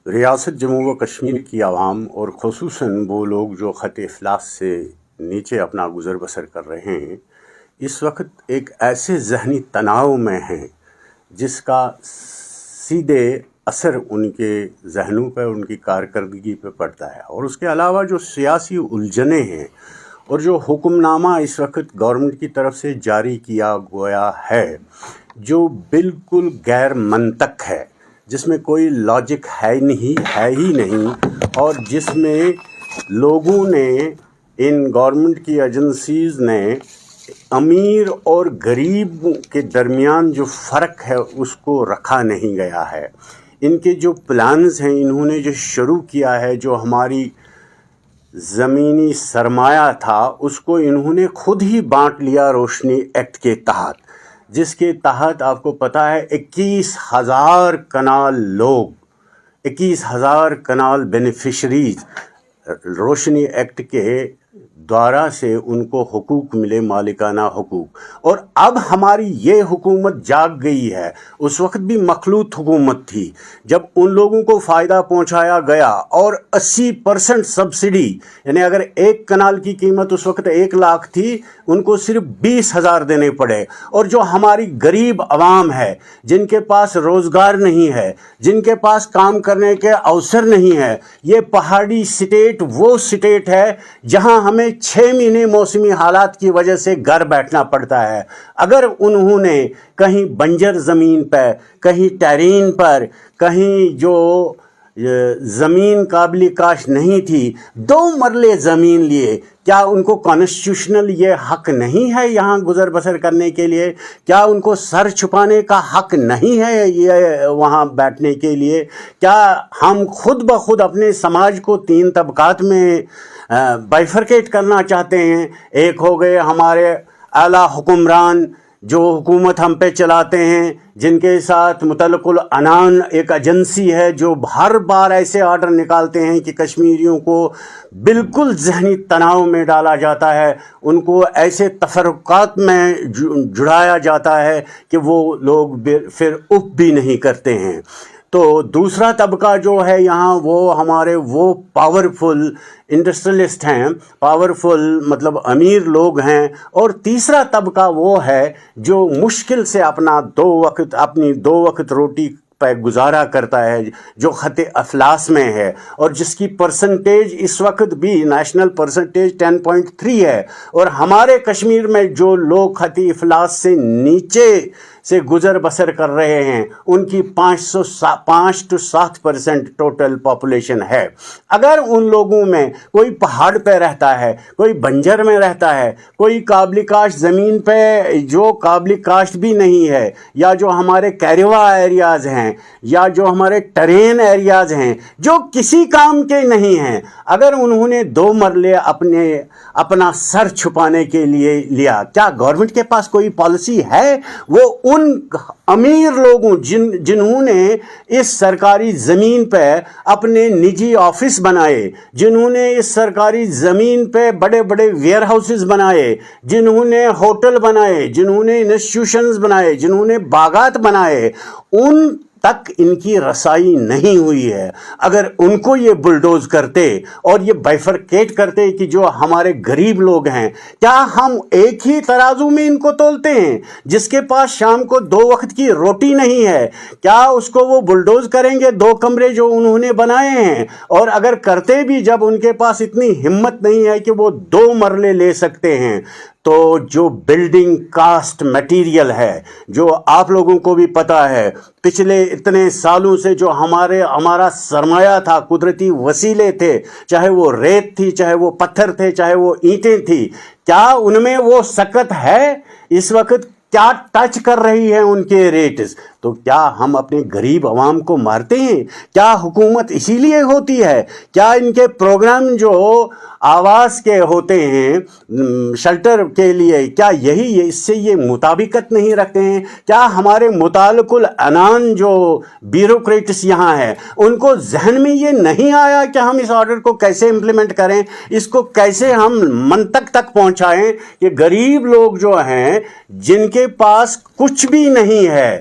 ریاست جموں و کشمیر کی عوام اور خصوصاً وہ لوگ جو خط افلاس سے نیچے اپنا گزر بسر کر رہے ہیں، اس وقت ایک ایسے ذہنی تناؤ میں ہیں جس کا سیدھے اثر ان کے ذہنوں پہ، ان کی کارکردگی پہ پڑتا ہے۔ اور اس کے علاوہ جو سیاسی الجھنیں ہیں اور جو حکم نامہ اس وقت گورنمنٹ کی طرف سے جاری کیا گیا ہے، جو بالکل غیر منطق ہے، جس میں کوئی لاجک ہے ہی نہیں، اور جس میں لوگوں نے، ان گورنمنٹ کی ایجنسیز نے امیر اور غریب کے درمیان جو فرق ہے اس کو رکھا نہیں گیا ہے۔ ان کے جو پلانز ہیں، انہوں نے جو شروع کیا ہے، جو ہماری زمینی سرمایہ تھا اس کو انہوں نے خود ہی بانٹ لیا روشنی ایکٹ کے تحت، جس کے تحت آپ کو پتہ ہے 21,000 کنال لوگ، 21,000 کنال بینیفیشریز روشنی ایکٹ کے دوارا سے ان کو حقوق ملے، مالکانہ حقوق۔ اور اب ہماری یہ حکومت جاگ گئی ہے، اس وقت بھی مخلوط حکومت تھی جب ان لوگوں کو فائدہ پہنچایا گیا، اور 80% سبسڈی، یعنی اگر ایک کنال کی قیمت اس وقت 1 لاکھ تھی، ان کو صرف 20,000 دینے پڑے۔ اور جو ہماری غریب عوام ہے، جن کے پاس روزگار نہیں ہے، جن کے پاس کام کرنے کے اوسر نہیں ہے، یہ پہاڑی سٹیٹ وہ سٹیٹ ہے جہاں ہمیں 6 مہینے موسمی حالات کی وجہ سے گھر بیٹھنا پڑتا ہے۔ اگر انہوں نے کہیں بنجر زمین پہ، کہیں ٹیرین پر، کہیں جو زمین قابل کاشت نہیں تھی، 2 مرلے زمین لیے، کیا ان کو کانسٹیٹیوشنل یہ حق نہیں ہے یہاں گزر بسر کرنے کے لیے؟ کیا ان کو سر چھپانے کا حق نہیں ہے یہ وہاں بیٹھنے کے لیے؟ کیا ہم خود بخود اپنے سماج کو 3 طبقات میں بائیفرکیٹ کرنا چاہتے ہیں؟ ایک ہو گئے ہمارے اعلیٰ حکمران جو حکومت ہم پہ چلاتے ہیں، جن کے ساتھ متعلق العنان ایک ایجنسی ہے جو ہر بار ایسے آرڈر نکالتے ہیں کہ کشمیریوں کو بالکل ذہنی تناؤ میں ڈالا جاتا ہے، ان کو ایسے تفرقات میں جڑایا جاتا ہے کہ وہ لوگ پھر اف بھی نہیں کرتے ہیں۔ تو دوسرا طبقہ جو ہے یہاں، وہ ہمارے وہ پاورفل انڈسٹریلسٹ ہیں، پاورفل مطلب امیر لوگ ہیں۔ اور تیسرا طبقہ وہ ہے جو مشکل سے اپنی 2 وقت روٹی پہ گزارا کرتا ہے، جو خط افلاس میں ہے، اور جس کی پرسنٹیج اس وقت بھی نیشنل پرسنٹیج 10.3 ہے۔ اور ہمارے کشمیر میں جو لوگ خط افلاس سے نیچے سے گزر بسر کر رہے ہیں، ان کی 5 to 7% ٹوٹل پاپولیشن ہے۔ اگر ان لوگوں میں کوئی پہاڑ پہ رہتا ہے، کوئی بنجر میں رہتا ہے، کوئی قابل کاشت زمین پہ جو قابل کاشت بھی نہیں ہے، یا جو ہمارے کیروا ایریاز ہیں، یا جو ہمارے ٹرین ایریاز ہیں جو کسی کام کے نہیں ہیں، اگر انہوں نے 2 مرلے اپنا سر چھپانے کے لیے لیا، کیا گورنمنٹ کے پاس کوئی پالیسی ہے؟ وہ ان امیر لوگوں جنہوں نے اس سرکاری زمین پہ اپنے نجی آفس بنائے، جنہوں نے اس سرکاری زمین پہ بڑے بڑے ویئر ہاؤسز بنائے، جنہوں نے ہوٹل بنائے، جنہوں نے انسٹیٹیوشنز بنائے، جنہوں نے باغات بنائے، ان تک ان کی رسائی نہیں ہوئی ہے۔ اگر ان کو یہ بلڈوز کرتے اور یہ بائیفرکیٹ کرتے کہ جو ہمارے غریب لوگ ہیں، کیا ہم ایک ہی ترازو میں ان کو تولتے ہیں؟ جس کے پاس شام کو 2 وقت کی روٹی نہیں ہے، کیا اس کو وہ بلڈوز کریں گے 2 کمرے جو انہوں نے بنائے ہیں؟ اور اگر کرتے بھی، جب ان کے پاس اتنی ہمت نہیں ہے کہ وہ 2 مرلے لے سکتے ہیں، تو جو بلڈنگ کاسٹ میٹیریل ہے، جو آپ لوگوں کو بھی پتہ ہے، پچھلے اتنے سالوں سے جو ہمارا سرمایہ تھا، قدرتی وسیلے تھے، چاہے وہ ریت تھی، چاہے وہ پتھر تھے، چاہے وہ اینٹیں تھی، کیا ان میں وہ سکت ہے؟ اس وقت کیا ٹچ کر رہی ہے ان کے ریٹس؟ تو کیا ہم اپنے غریب عوام کو مارتے ہیں؟ کیا حکومت اسی لیے ہوتی ہے؟ کیا ان کے پروگرام جو آواس کے ہوتے ہیں، شیلٹر کے لیے، کیا یہی اس سے یہ مطابقت نہیں رکھتے ہیں؟ کیا ہمارے متعلق العنان جو بیوروکریٹس یہاں ہیں، ان کو ذہن میں یہ نہیں آیا کہ ہم اس آرڈر کو کیسے امپلیمنٹ کریں، اس کو کیسے ہم منطق تک پہنچائیں کہ غریب لوگ جو ہیں، جن کے پاس کچھ بھی نہیں ہے،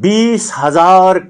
20,000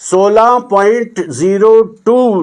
16.02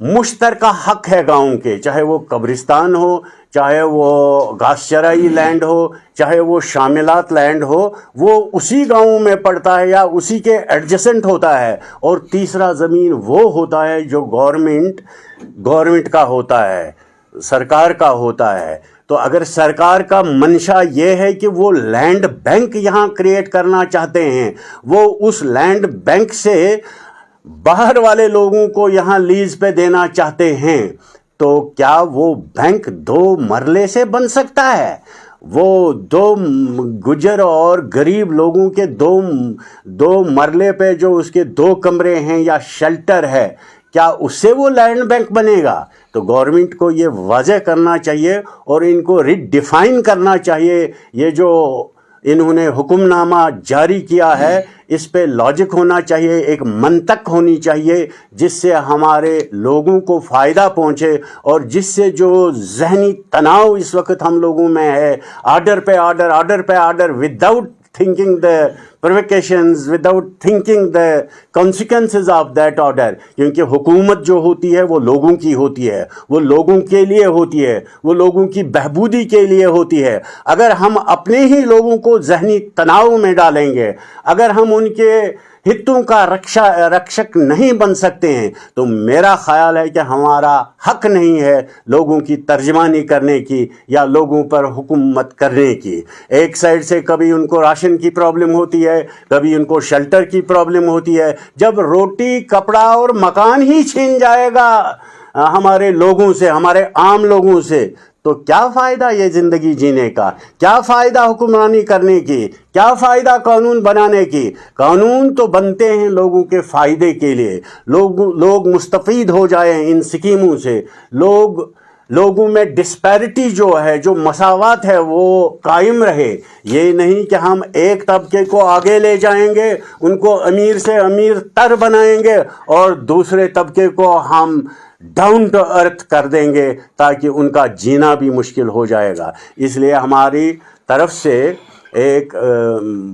مشترکہ حق ہے گاؤں کے، چاہے وہ قبرستان ہو، چاہے وہ گھاس چرائی لینڈ ہو، چاہے وہ شاملات لینڈ ہو، وہ اسی گاؤں میں پڑتا ہے یا اسی کے ایڈجسنٹ ہوتا ہے۔ اور تیسرا زمین وہ ہوتا ہے جو گورنمنٹ کا ہوتا ہے، سرکار کا ہوتا ہے۔ تو اگر سرکار کا منشا یہ ہے کہ وہ لینڈ بینک یہاں کریٹ کرنا چاہتے ہیں، وہ اس لینڈ بینک سے باہر والے لوگوں کو یہاں لیز پہ دینا چاہتے ہیں، تو کیا وہ بینک 2 مرلے سے بن سکتا ہے؟ وہ 2 گجر اور غریب لوگوں کے 2 مرلے پہ جو اس کے 2 کمرے ہیں یا شیلٹر ہے، کیا اس سے وہ لینڈ بینک بنے گا؟ تو گورنمنٹ کو یہ واضح کرنا چاہیے اور ان کو ریڈیفائن کرنا چاہیے۔ یہ جو انہوں نے حکم نامہ جاری کیا ہے، اس پہ لاجک ہونا چاہیے، ایک منطق ہونی چاہیے جس سے ہمارے لوگوں کو فائدہ پہنچے، اور جس سے جو ذہنی تناؤ اس وقت ہم لوگوں میں ہے، آرڈر پہ order without thinking the provocations, without thinking the consequences of that order، کیونکہ حکومت جو ہوتی ہے وہ لوگوں کی ہوتی ہے، وہ لوگوں کے لیے ہوتی ہے، وہ لوگوں کی بہبودی کے لیے ہوتی ہے۔ اگر ہم اپنے ہی لوگوں کو ذہنی تناؤ میں ڈالیں گے، اگر ہم ان کے ہتوں کا رکشک نہیں بن سکتے ہیں، تو میرا خیال ہے کہ ہمارا حق نہیں ہے لوگوں کی ترجمانی کرنے کی یا لوگوں پر حکومت کرنے کی۔ ایک سائڈ سے کبھی ان کو راشن کی پرابلم ہوتی ہے، کبھی ان کو شیلٹر کی پرابلم ہوتی ہے۔ جب روٹی، کپڑا اور مکان ہی چھین جائے گا ہمارے لوگوں سے، ہمارے عام لوگوں سے، تو کیا فائدہ یہ زندگی جینے کا؟ کیا فائدہ حکمرانی کرنے کی؟ کیا فائدہ قانون بنانے کی؟ قانون تو بنتے ہیں لوگوں کے فائدے کے لیے، لوگ مستفید ہو جائیں ان سکیموں سے، لوگوں میں ڈسپیرٹی جو ہے، جو مساوات ہے، وہ قائم رہے۔ یہ نہیں کہ ہم ایک طبقے کو آگے لے جائیں گے، ان کو امیر سے امیر تر بنائیں گے، اور دوسرے طبقے کو ہم ڈاؤن ٹو ارتھ کر دیں گے تاکہ ان کا جینا بھی مشکل ہو جائے گا۔ اس لیے ہماری طرف سے ایک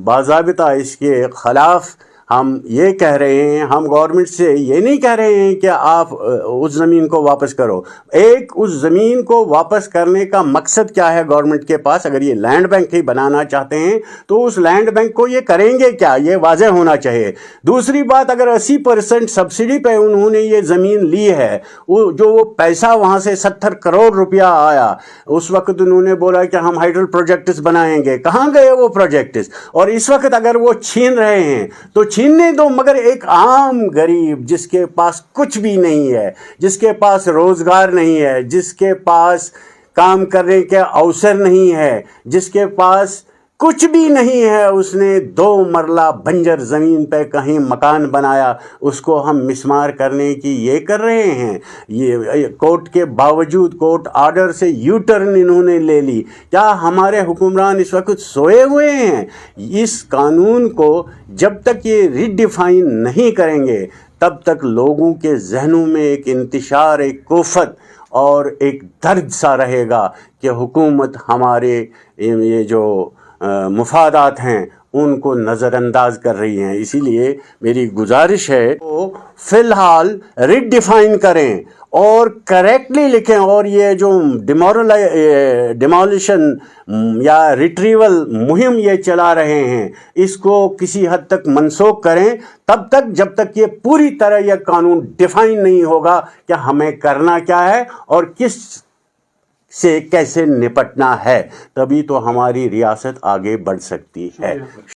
باضابطہ اس کے خلاف ہم یہ کہہ رہے ہیں، ہم گورنمنٹ سے یہ نہیں کہہ رہے ہیں کہ آپ اس زمین کو واپس کرو۔ اس زمین کو واپس کرنے کا مقصد کیا ہے گورنمنٹ کے پاس؟ اگر یہ لینڈ بینک ہی بنانا چاہتے ہیں تو اس لینڈ بینک کو یہ کریں گے کیا، یہ واضح ہونا چاہیے۔ دوسری بات، اگر 80% سبسڈی پہ انہوں نے یہ زمین لی ہے، جو وہ پیسہ وہاں سے 70 کروڑ روپیہ آیا، اس وقت انہوں نے بولا کہ ہم ہائیڈرل پروجیکٹس بنائیں گے، کہاں گئے وہ پروجیکٹس؟ اور اس وقت اگر وہ چھین رہے ہیں تو چھیننے دو، مگر ایک عام غریب جس کے پاس کچھ بھی نہیں ہے، جس کے پاس روزگار نہیں ہے، جس کے پاس کام کرنے کے اوسر نہیں ہے، جس کے پاس کچھ بھی نہیں ہے، اس نے 2 مرلہ بنجر زمین پہ کہیں مکان بنایا، اس کو ہم مسمار کرنے کی یہ کر رہے ہیں۔ یہ کورٹ کے باوجود، کورٹ آرڈر سے یو ٹرن انہوں نے لے لی۔ کیا ہمارے حکمران اس وقت سوئے ہوئے ہیں؟ اس قانون کو جب تک یہ ریڈیفائن نہیں کریں گے، تب تک لوگوں کے ذہنوں میں ایک انتشار، ایک کوفت اور ایک درد سا رہے گا کہ حکومت ہمارے یہ جو مفادات ہیں ان کو نظر انداز کر رہی ہیں۔ اسی لیے میری گزارش ہے وہ فی الحال ریڈیفائن کریں اور کریکٹلی لکھیں، اور یہ جو ڈیمولیشن یا ریٹریول مہم یہ چلا رہے ہیں، اس کو کسی حد تک منسوخ کریں، تب تک جب تک یہ پوری طرح یہ قانون ڈیفائن نہیں ہوگا کہ ہمیں کرنا کیا ہے اور کس سے کیسے نپٹنا ہے، تبھی تو ہماری ریاست آگے بڑھ سکتی ہے۔